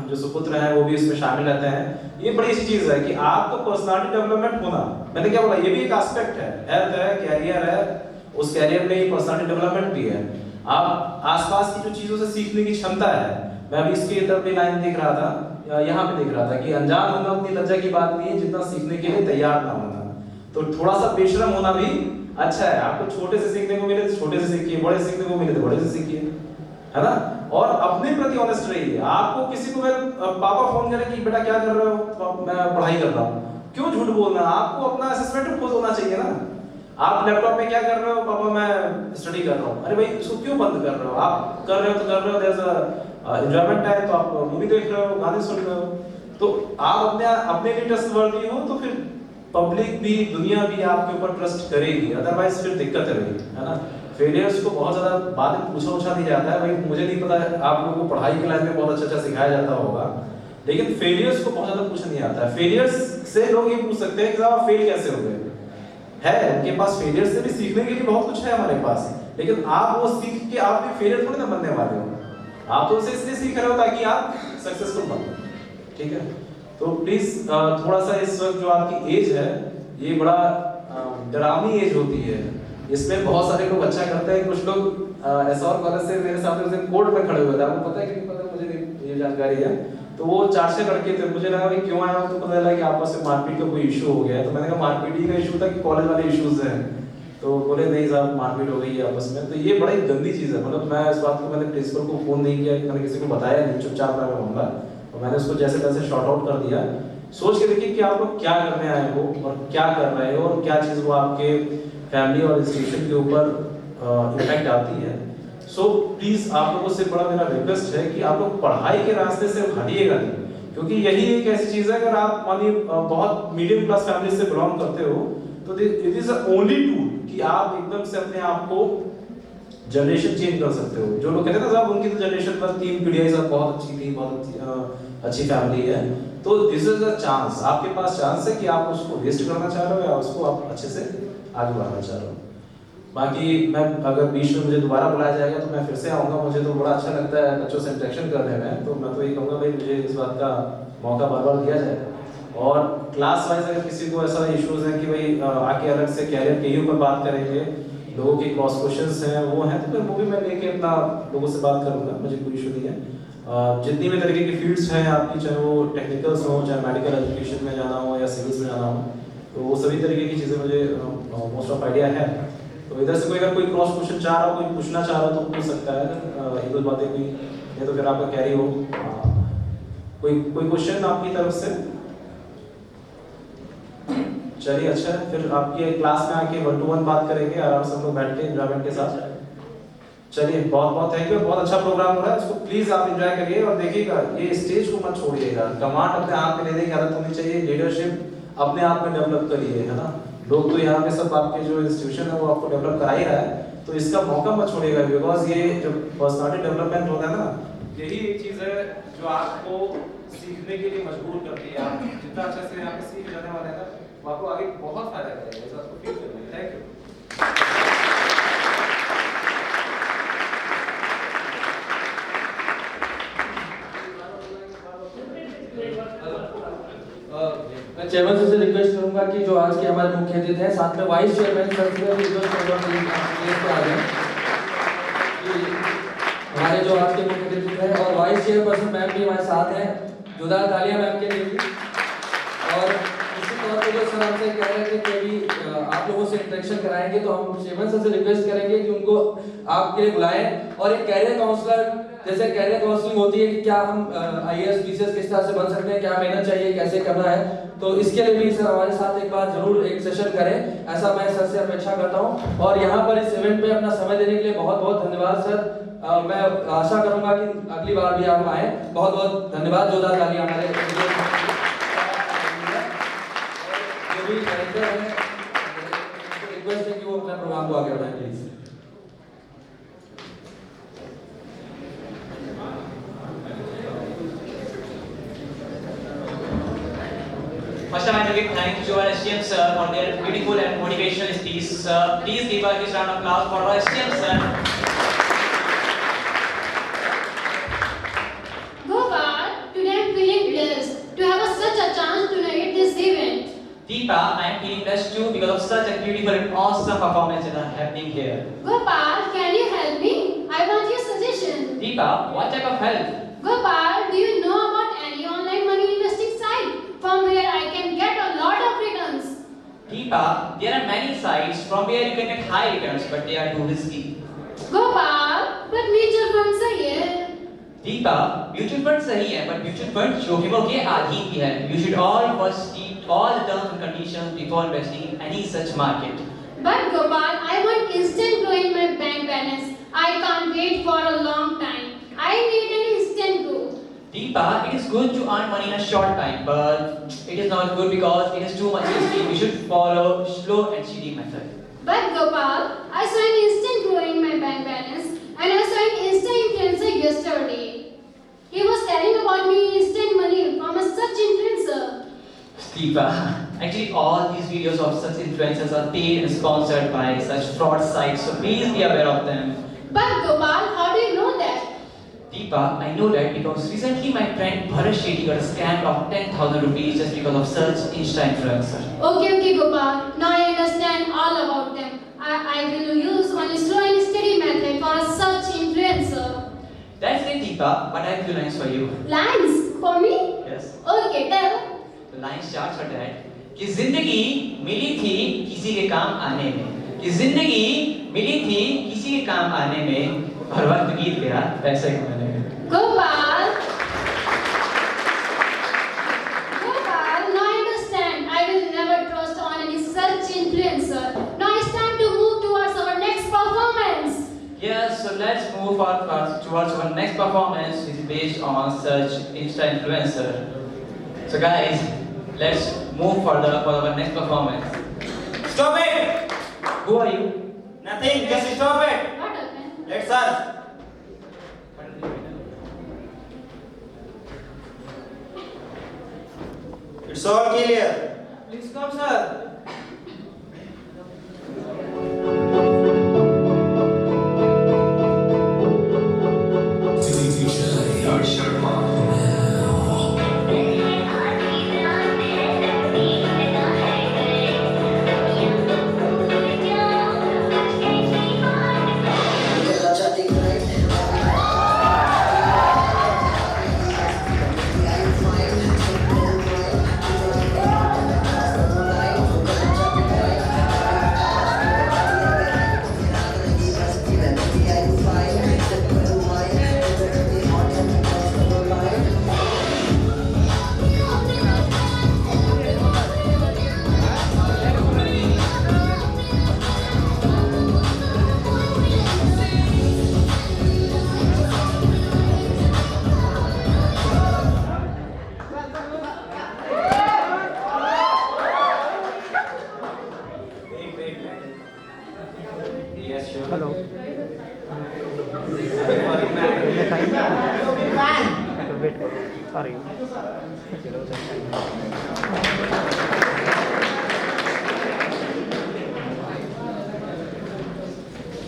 जो सुपुत्र हैं वो भी इसमें शामिल रहते हैं। ये बड़ी सी चीज है कि आपको पर्सनालिटी डेवलपमेंट होना, मैंने क्या बोला, ये भी एक एस्पेक्ट है, हेल्थ है, कैरियर है, उस कैरियर में ही पर्सनालिटी डेवलपमेंट भी है। आप आसपास की जो चीजों से सीखने की क्षमता है, मैं अभी इसकी तरफ भी लाइन देख रहा था, यहाँ पे देख रहा था कि अनजान होना उतनी लज्जा की बात नहीं है जितना सीखने के लिए तैयार ना होना। तो थोड़ा सा बेशरम होना भी अच्छा है। आपको छोटे से सीखने को मिले तो छोटे से सीखिए, बड़े सीखने को मिले तो बड़े से सीखिए, है ना। और अपने प्रति ऑनेस्ट रहिए। आपको किसी को पापा फोन करें कि बेटा क्या कर रहे हो, तो मैं पढ़ाई कर रहा हूँ, क्यों झूठ बोलना। आपको अपना असेसमेंट खुद होना चाहिए ना। आप लैपटॉप में क्या कर रहे हो, पापा मैं स्टडी कर रहा हूँ। अरे भाई इसको क्यों बंद कर रहे हो, आप कर रहे हो तो कर रहे हो, देयर इज अ एंजॉयमेंट है, तो आप मूवी देख रहे हो, गाने सुन रहे हो, तो आप अपने लिए ट्रस्टवर्दी हो तो फिर पब्लिक भी, दुनिया भी आपके ऊपर ट्रस्ट करेगी, अदरवाइज फिर दिक्कत रहेगी, है ना। फेलियर्स को बहुत ज्यादा बाद में पूछा नहीं जाता है। भाई मुझे नहीं पता आप लोगों को पढ़ाई के लाइन में बहुत अच्छा सिखाया जाता होगा, लेकिन फेलियर्स को बहुत ज्यादा पूछा नहीं आता है। फेलियर्स से लोग ये पूछ सकते हैं कि साहब आप फेल कैसे हो गए, है उनके पास फेलियर से भी सीखने के लिए बहुत कुछ है हमारे पास, लेकिन आप वो सीख के आप भी फेलियर थोड़ी ना बनने वाले हो। आप तो उसे इसलिए सीख रहे हो ताकि आप सक्सेसफुल बनो, ठीक है। तो प्लीज थोड़ा सा इस वक्त जो आपकी एज है ये बड़ा डरावनी एज होती है। इसमें बहुत सारे लोग अच्छा करते हैं, कुछ लोग ऐसा और कॉलेज से मेरे साथ उस दिन कोर्ट में खड़े हुए थे, आपको पता है कि नहीं पता, मुझे नहीं ये जानकारी है। तो वो 4-6 लड़के थे, मुझे लगा भाई क्यों आया, तो पता लगा कि आपस में मारपीट का कोई इशू हो गया है। तो मैंने कहा मारपीट ही का इशू था कि कॉलेज वाले इश्यूज हैं, तो बोले नहीं साहब मारपीट हो गई है आपस में। तो ये बड़ी गंदी चीज है। मतलब मैं इस बात को मैंने प्रिंसिपल को फोन नहीं किया, मैंने किसी को बताया नहीं, चुपचाप रहा मैं मामला, और मैंने उसको जैसे तैसे शॉर्ट आउट कर दिया। सोच के देखिए कि आप लोग क्या करने आए हो और क्या कर रहे हो और क्या चीज वो आपके फैमिली और इंस्टीट्यूशन के ऊपर इम्पैक्ट आती है। सो प्लीज आप लोगों से बड़ा मेरा रिक्वेस्ट है कि आप लोग पढ़ाई के रास्ते से हटिएगा नहीं, क्योंकि यही एक ऐसी चीज है, अगर आप मानिए बहुत मीडियम क्लास फैमिली से बिलोंग करते हो तो it is the only tool कि आप एकदम से अपने आप को जनरेशन चेंज कर सकते हो। जो लोग कहते हैं ना साहब उनकी तो जनरेशन पर 3 पीढ़ियां सब बहुत अच्छी थी, बहुत अच्छी फैमिली है, तो दिस इज द चांस, आपके पास चांस है कि आप उसको वेस्ट करना चाह रहे हो या उसको आप अच्छे से आगे बढ़ाना चाह रहे हो। बाकी मैं अगर बीच में मुझे दोबारा बुलाया जाएगा तो मैं फिर से आऊँगा, मुझे तो बड़ा अच्छा लगता है बच्चों से इंटरेक्शन करने में, तो मैं तो ये कहूँगा भाई मुझे इस बात का मौका बार बार दिया जाए। और क्लास वाइज अगर किसी को ऐसा इश्यूज है कि भाई आके अलग से कैरियर के ही ऊपर बात करेंगे, लोगों के क्रॉस क्वेश्चंस हैं वो हैं, तो फिर वो भी मैं लेके अपना लोगों से बात करूँगा, मुझे कोई इशू नहीं है। जितनी भी तरीके की फील्ड्स हैं आपकी, चाहे वो टेक्निकल्स हो, चाहे मेडिकल एजुकेशन में जाना हो या सिविल्स में जाना हो, तो वो सभी तरीके की चीज़ें मुझे मोस्ट ऑफ आइडिया है। तो इधर से कोई अगर कोई क्रॉस क्वेश्चन चाह रहा हो, कोई पूछना चाह रहा हो तो पूछ सकता है, एक दो बातें कोई नहीं तो फिर आपका कैरी हो। कोई क्वेश्चन आपकी तरफ से? चलिए अच्छा है, फिर आपकी क्लास में आके 1-to-1 बात करेंगे आराम से हम लोग बैठ के एंजॉयमेंट के साथ। चलिए बहुत बहुत थैंक यू, बहुत अच्छा प्रोग्राम हो रहा है, इसको प्लीज आप एंजॉय करिए और देखिएगा ये स्टेज को मत छोड़िएगा। कमांड अपने हाथ में लेने की आदत होनी चाहिए, लीडरशिप अपने आप में डेवलप करिए, है ना। लोग तो यहाँ पे सब आपके जो इंस्टीट्यूशन है वो आपको डेवलप करा ही रहा है, तो इसका मौका मत छोड़िएगा, बिकॉज ये जो पर्सनालिटी डेवलपमेंट होता है ना, यही एक चीज है जो आपको सीखने के लिए मजबूर करती है। आप जितना अच्छे से यहाँ पे सीख जाने वाले हैं ना, वो आपको आगे बहुत फायदा करेगा, इस बात को फील करिए। Thank you. मैं चेयरमैन सर से रिक्वेस्ट करूंगा कि जो आज के हमारे मुख्य अतिथि हैं, साथ में वाइस चेयरमैन सर से रिक्वेस्ट करूंगा कि आ जाएं। हमारे जो आज के मुख्य अतिथि हैं और वाइस चेयरपर्सन मैम भी हमारे साथ हैं, जोरदार तालियां मैम के लिए भी। और इसी तौर पे जो सर हमसे कह रहे थे कि भी आप लोगों से इंटरेक्शन कराएंगे, तो हम चेयरमैन सर से रिक्वेस्ट करेंगे कि उनको आपके लिए बुलाएं और एक कैरियर काउंसलर, जैसे कैरियर काउंसलिंग होती है कि क्या हम आईएएस पीसीएस किस तरह से बन सकते हैं, क्या मेहनत चाहिए, कैसे करना है, तो इसके लिए भी सर हमारे साथ एक बार जरूर एक सेशन करें, ऐसा मैं सर से अपेक्षा करता हूं। और यहाँ पर इस इवेंट में अपना समय देने के लिए बहुत बहुत धन्यवाद सर। मैं आशा करूंगा कि अगली बार भी आप आए। बहुत बहुत धन्यवाद, जोरदार तालियां हमारे जो भी डायरेक्टर हैं, रिक्वेस्ट है कि वो अपना प्रोग्राम को आगे बढ़ाएं please. First, I want to give thanks to our STM sir for their beautiful and motivational speech. Please give a huge round of applause for our STM sir. Goodbye. Deepa, I am feeling blessed too because of such a beautiful and awesome performance that are happening here. Gopal, can you help me? I want your suggestion. Deepa, what type of help? Gopal, do you know about any online money investing site from where I can get a lot of returns? Deepa, there are many sites from where you can get high returns, but they are too risky. Gopal, but mutual funds सही है. Deepa, mutual fund सही है, but mutual fund जोखिमों के अधीन भी है. You should all first read all the terms and conditions before investing in any such market. But Gopal, I want instant grow in my bank balance. I can't wait for a long time. I need an instant growth. Deepa, it is good to earn money in a short time, but it is not good because it is too much risky. We should follow slow and steady method. But Gopal, I saw an instant grow in my bank balance and I saw an Insta influencer yesterday. He was telling about me instant money from a such influencer. Deepa, actually all these videos of such influencers are paid and sponsored by such fraud sites, so please be aware of them. But Gopal, how do you know that? Deepa, I know that because recently my friend Bharat Shetty got scammed of 10,000 rupees just because of such Insta influencer. Okay, Gopal. Now I understand all about them. I will use only slow and steady method for such influencer. That's it, Deepa, but I have few lines for you. Lines for me? Yes. Okay, tell. The line starts with that. कि जिंदगी मिली थी किसी के काम आने में, कि जिंदगी मिली थी किसी के काम आने में, और वक्त बीत गया पैसे कमाने में. Gopal. Gopal, now I understand. I will never trust on any such influencer. Now it's time to move towards our next performance. Yes, so let's move towards our next performance, which is based on such Insta influencer. So guys, let's move further for our next performance. Stop it! Who are you? Nothing, just stop it. What happened? Let's search. It's all clear. Please come, sir. Yes, sure. Hello. Wait. Sorry.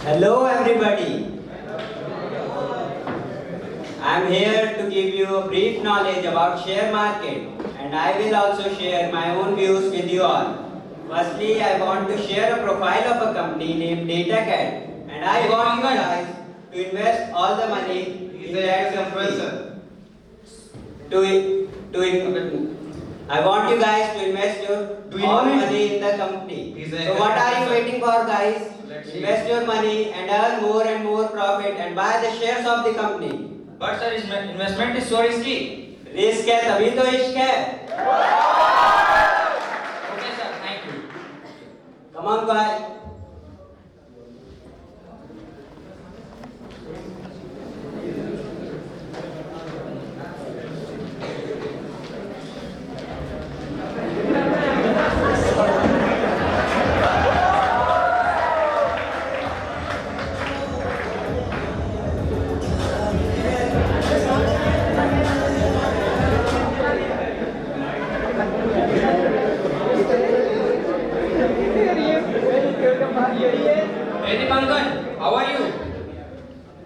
Hello everybody. I am here to give you a brief knowledge about share market and I will also share my own views with you all. Firstly, I want to share a profile of a company named DataCat and I want you guys to invest all the money in that company. I want you guys to invest your all money in the company. So what are you waiting for, guys? Invest your money and earn more and more profit and buy the shares of the company. But sir, investment is so risky. Risk है तभी तो इश्क है. Okay, sir. Thank you. Come on, guys. Hey Dipankar, how are you?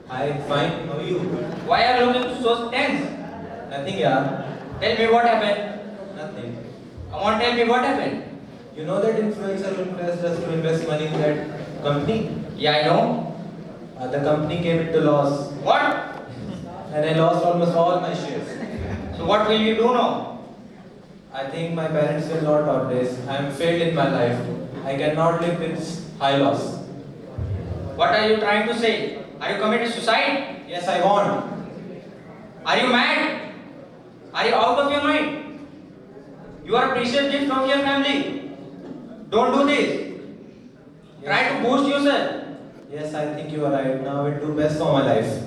I'm fine. How are you? Why are you looking so tense? Nothing, yaar. Tell me what happened. Nothing. Come on, tell me what happened. You know that influencer impressed us to invest money in that company? Yeah, I know. The company came into loss, What? and I lost almost all my shares. So what will you do now? I think my parents will not nowadays. I am failed in my life. I cannot live with high loss. What are you trying to say? Are you committing suicide? Yes, I want. Are you mad? Are you out of your mind? You are a precious gift from your family. Don't do this. Try to boost yourself. Yes, I think you are right. Now I will do best for my life.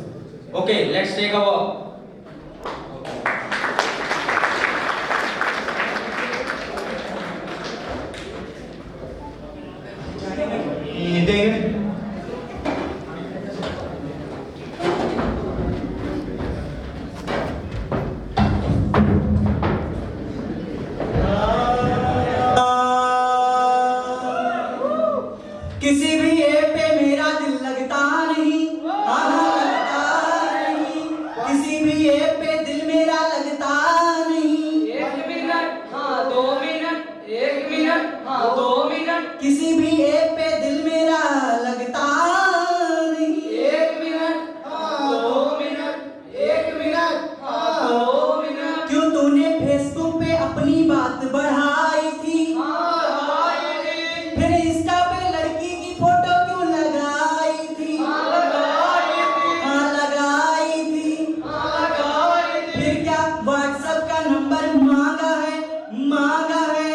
Okay, let's take a walk. Eating. किसी भी app पे मेरा दिल लगता नहीं, लगता नहीं। किसी भी ऐप पे दिल मेरा लगता नहीं। 1 मिनट, हाँ 2 मिनट, 1 मिनट, हाँ 2 मिनट, किसी भी ऐप पे दिल मेरा लगता नहीं। 1 मिनट, हाँ 2 मिनट, 1 मिनट, हाँ 2 मिनट। क्यों तूने फेसबुक पे अपनी बात बढ़ाई थी? फिर इंस्टा पे लड़की की फोटो क्यों लगाई थी? हाँ लगाई थी। फिर क्या व्हाट्सएप का नंबर मांगा है? मांगा है।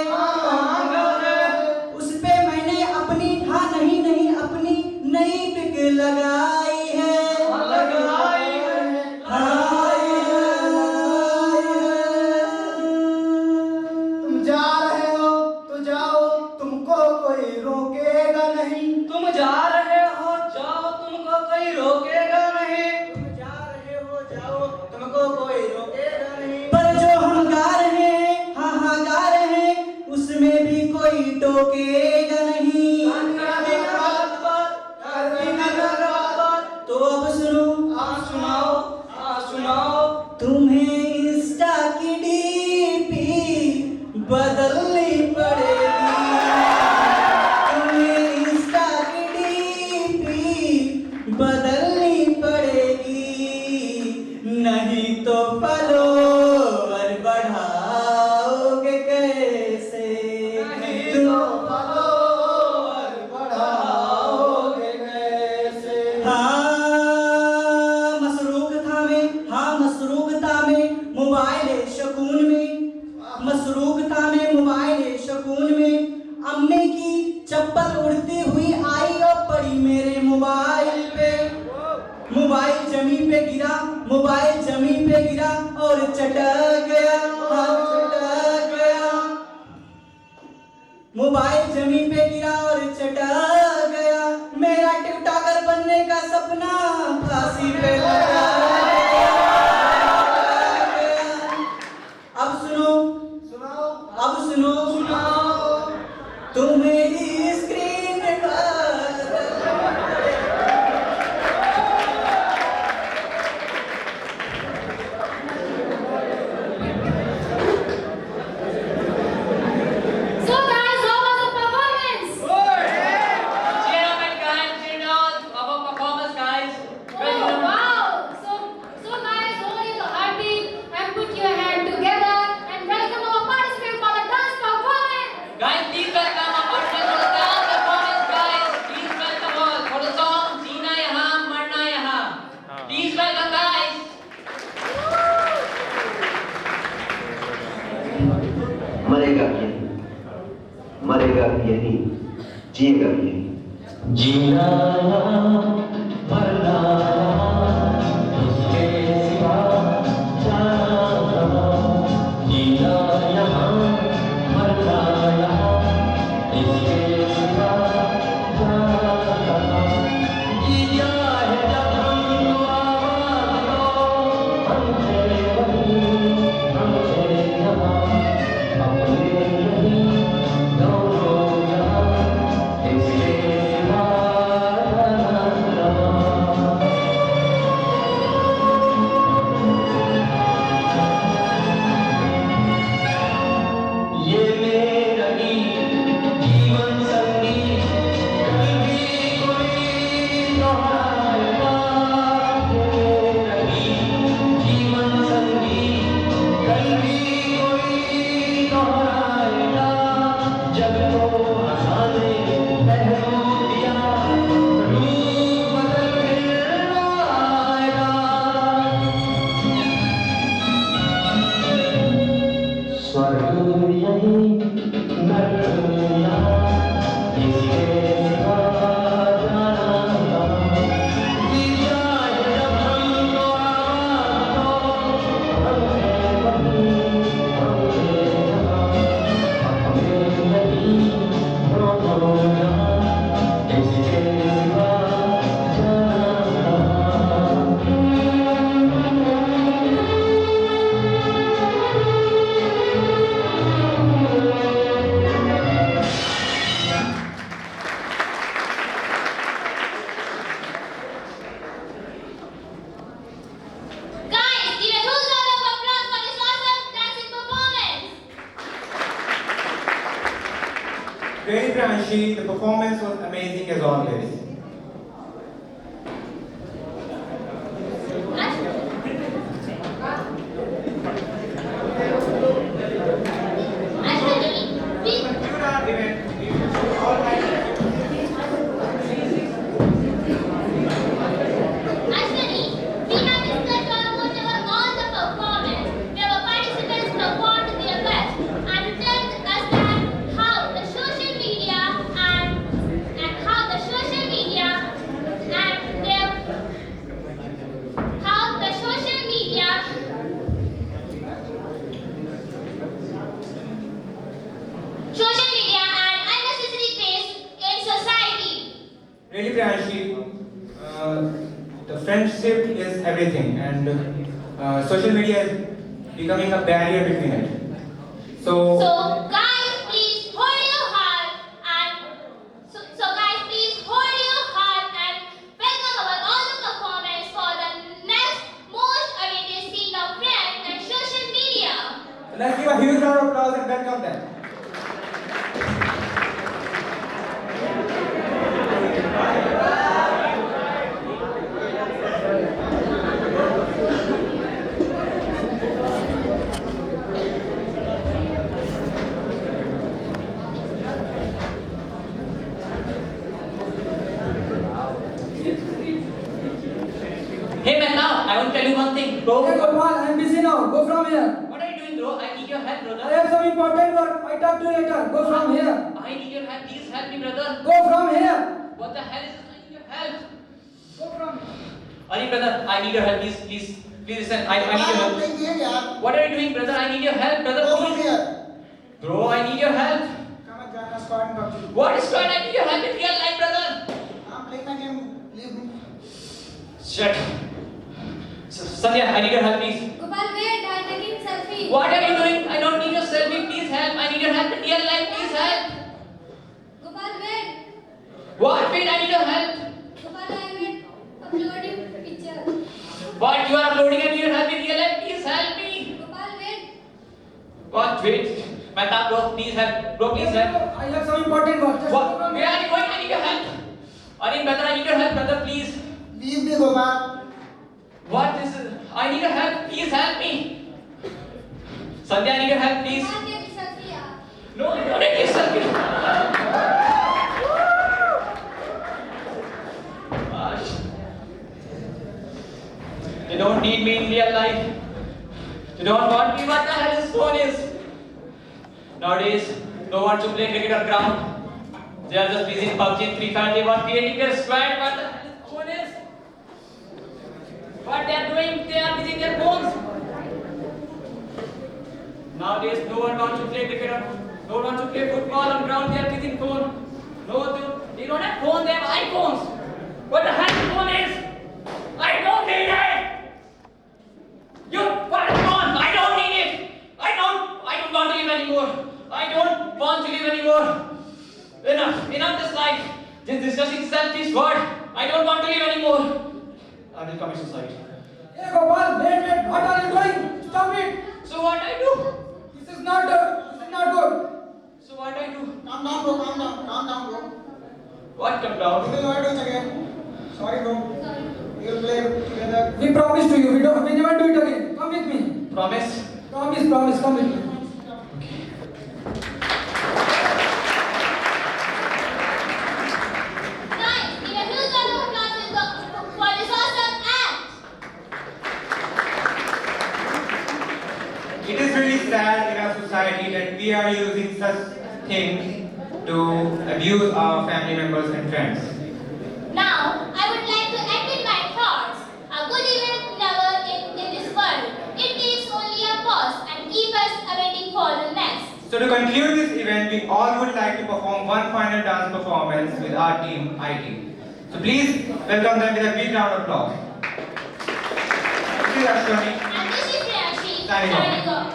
उस पे मैंने अपनी हाँ नहीं नहीं अपनी नई पिक लगाई है। तुम जा रहे हो तो जाओ, तुमको कोई रोकेगा नहीं। तुम जा रहे हो जाओ, तुमको कोई रोकेगा नहीं। तुम जा रहे हो जाओ, तुमको कोई रोकेगा नहीं। पर जो हम गा रहे हैं, हाँ हाँ गा रहे हैं, उसमें भी कोई टोकेगा नहीं। तो अब सुनो, सुनाओ। तुम्हें इंस्टा की डीपी बदलनी पड़ेगी। तुम्हें इंस्टा की डीपी बदलनी पड़ेगी, नहीं तो फॉलोवर बढ़ाओगे कैसे? नहीं तो फॉलोवर बढ़ाओगे कैसे? हाँ मसरूकता में मोबाइल शकून में, मसरूकता में मोबाइल शकून में अम्मी की चप्पल उड़ती हुई आई और पड़ी मेरे मोबाइल पे। मोबाइल जमीन पे गिरा, मोबाइल जमीन पे गिरा और चटक गया, हाँ चटक गया। मोबाइल जमीन पे गिरा और चटक गया। मेरा टिकटॉकर बनने का सपना फांसी पे लगा गया। अब सुनो, अब सुनो, तुम मेरी स्क्रीन पर So guys, how was the performance? Cheer up and guys, cheer down. Our performance, guys. Oh wow! So guys, hold your heartbeat and put your hand together and welcome our participant for the dance performance. Guys, please welcome our participants for the dance performance, guys. Please welcome all for the song Jeena Yahan Marna Yahan. Please welcome, guys. मरेगा भी यही, मरेगा भी यही, जिएगा भी यही। जीना मरना इसके सिवा जाना, जीना यहाँ मरना यहाँ इसके सिवा जाना। जिया है जब हमको आवाज़ दो, हमसे वही हमसे यहाँ अपने नहीं दोनों जहां इसके सिवा जाना। यही न ढूंढा किसी के सिवा जाना दिया है जब हमको आवाज़ तो हम थे वही हम थे जहाँ हमें नहीं ढूंढा किसी के सिवा जाना Guys, give a huge round of applause for this awesome dancing performance. Really, Priyanshi, the performance was amazing as always. Ashwini, please. Ashwini, we have discussed almost all the performance. Our participants performed their best and told us that how the social media and how the social media and their how the social media and unnecessary craze in society. Really, Priyanshi, the friendship is everything, and social media is becoming a barrier between it. So guys, please hold your heart and guys, please hold your heart and welcome our awesome performance for the next most awaited scene of friends and social media. Let's give a huge round of applause and welcome them. Hey man, now I want to tell you one thing, bro. Hey Gopal, I'm busy now. Go from here. What are you doing, bro? I need your help, I brother. have some important work. I talk to you later. Go from here. I need your help. Please help me, brother. Go from here. What the hell is this? I need your help. Go from here. Ari, brother, I need your help. Please listen. I need your help. playing game, yaar. What are you doing, brother? I need your help, brother. Go from Please. here. Bro, I need your help. Come and join us, squad and PUBG. What is going on? I need your help in real life, brother. I'm playing my game. Leave me. Shit. Sandhya, I need your help, please. Gopal, wait, I'm taking selfie. What are you doing? I don't need your selfie. Please help. I need your help in real life. Please help. Gopal, wait. What? Wait, I need your help. Gopal, I'm uploading picture. What? You are uploading and you help in real life. Please help me. Gopal, wait. What? Wait. Mehta, bro, please help. Bro, please help. I have some important work. Just go What? from Where here. are you going? I need your help. Arun, brother, I need your help, brother, please. Leave me, Gopal. What is it? I need your help. Please help me. Sandhya, I need your help, please. Gopal, take selfie, yaar. No, I don't need your selfie. Gosh. They don't need me in real life. They don't want me. What the hell this phone is? Nowadays, no one to play cricket on ground. They are just busy in PUBG and Free Fire. They want creating their squad. What the hell this phone is? What they are doing? They are busy in their phones. Nowadays, no one wants to play cricket on, no one wants to play football on ground. They are busy in phone. No, they don't have phone. They have iPhones. What the hell this phone is? I don't need it. You what is phone? I don't need it. I don't want to live anymore. I don't want to live anymore. Enough this life. This discussing selfish word. I don't want to live anymore. I will commit suicide. Hey Gopal, wait. What are you doing? Stop it. So what I do? This is not good. So what I do? Calm down, bro. Calm down, bro. What come We down? will not do it again. Sorry, bro. We will play together. We promise to you. We never do it again. Come with me. Promise? Promise. Come with me. Guys, give a huge round of applause for this awesome act. it is really sad in our society that we are using such things to abuse our family members and friends. Now, I would like to end with my thoughts. A good event never in this world. It takes only a pause and keep us awaiting for the next. So to conclude this event, we all would like to perform one final dance performance with our team, IT. So please welcome them with a big round of applause. This is Ashwani. And this is Priyanshi Signing off. signing off.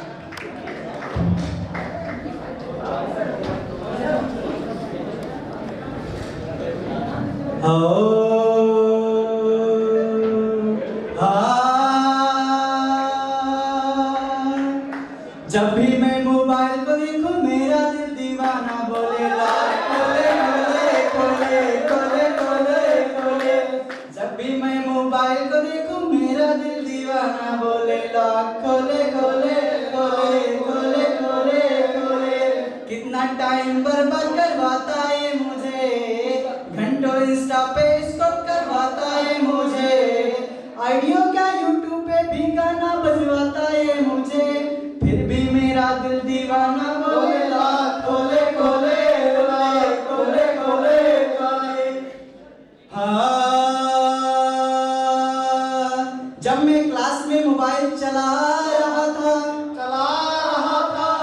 जब भी मैं mobile को देखूं मेरा दिल दीवाना बोले ला खोले खोले खोले खोले खोले खोले। जब भी मैं मोबाइल को देखूं मेरा दिल दीवाना बोले ला खोले खोले खोले खोले खोले खोले। कितना टाइम बर्बाद करवाता है मुझे, घंटों इंस्टा पे स्क्रॉल करवाता है मुझे, आइडियो क्या यूट्यूब पे भी गाना बजवाता है मुझे, फिर भी मेरा दिल दीवाना बोले ला खोले खोले खोले खोले खोले खोले। हाँ, जब मैं क्लास में मोबाइल चला रहा था,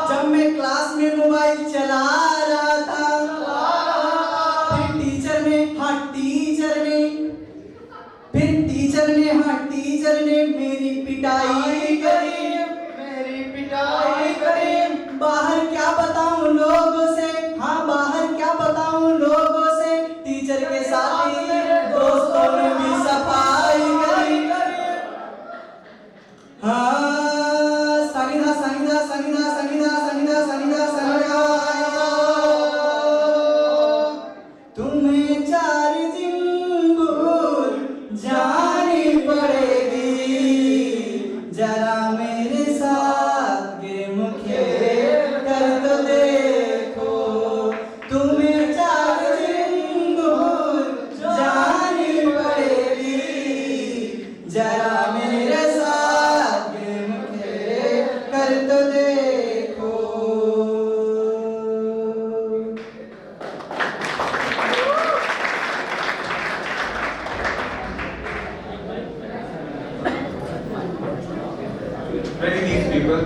जब मैं क्लास में मोबाइल चला रहा था, फिर टीचर ने मेरी पिटाई करी। बाहर क्या बताऊं लोगों से, हाँ बाहर क्या बताऊं लोगों से, टीचर के साथ ही दोस्तों ने भी सफाई करी। हाँ संगीता संगीता संगीता संगीता संगीता संगीता संगीता। तुम्हें 4 दिन दूर जानी पड़ेगी, जरा मेरे साथ गेम खेल कर तो देखो। तुम्हें 4 दिन दूर जानी पड़ेगी, जरा मेरे साथ गेम खेल कर तो देखो। Ready these people.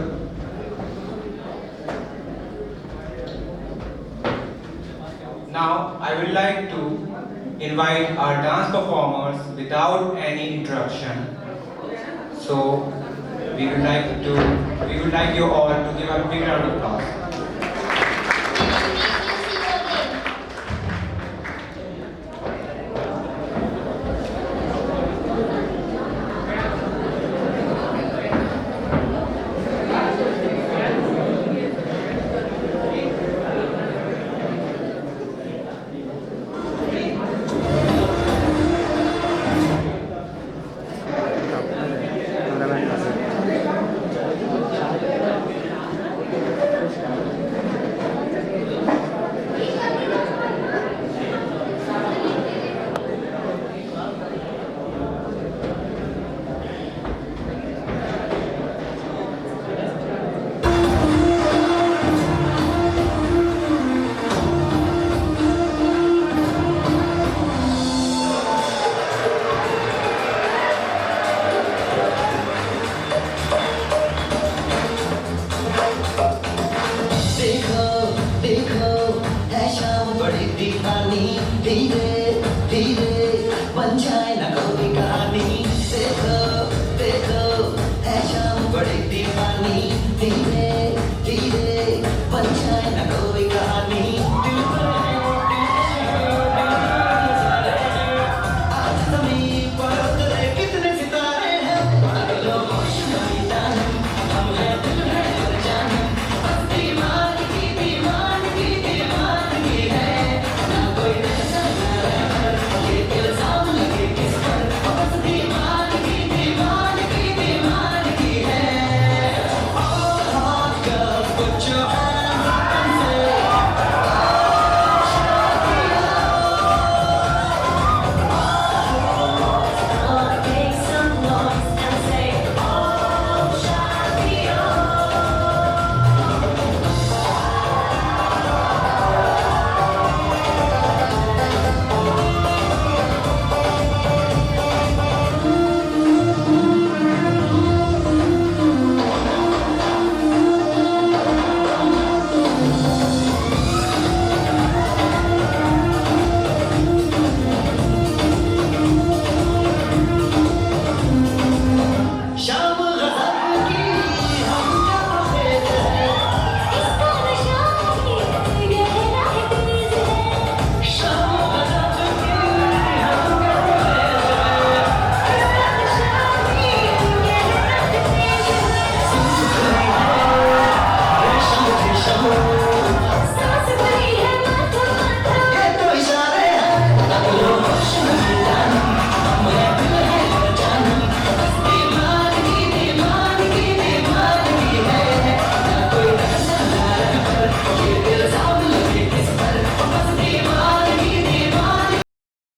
Now I would like to invite our dance performers without any interruption. So we would like you all to give a big round of applause. धीरे धीरे बन जाए ना कोई कहानी। देखो देखो है शाम बड़ी दीवानी, धीरे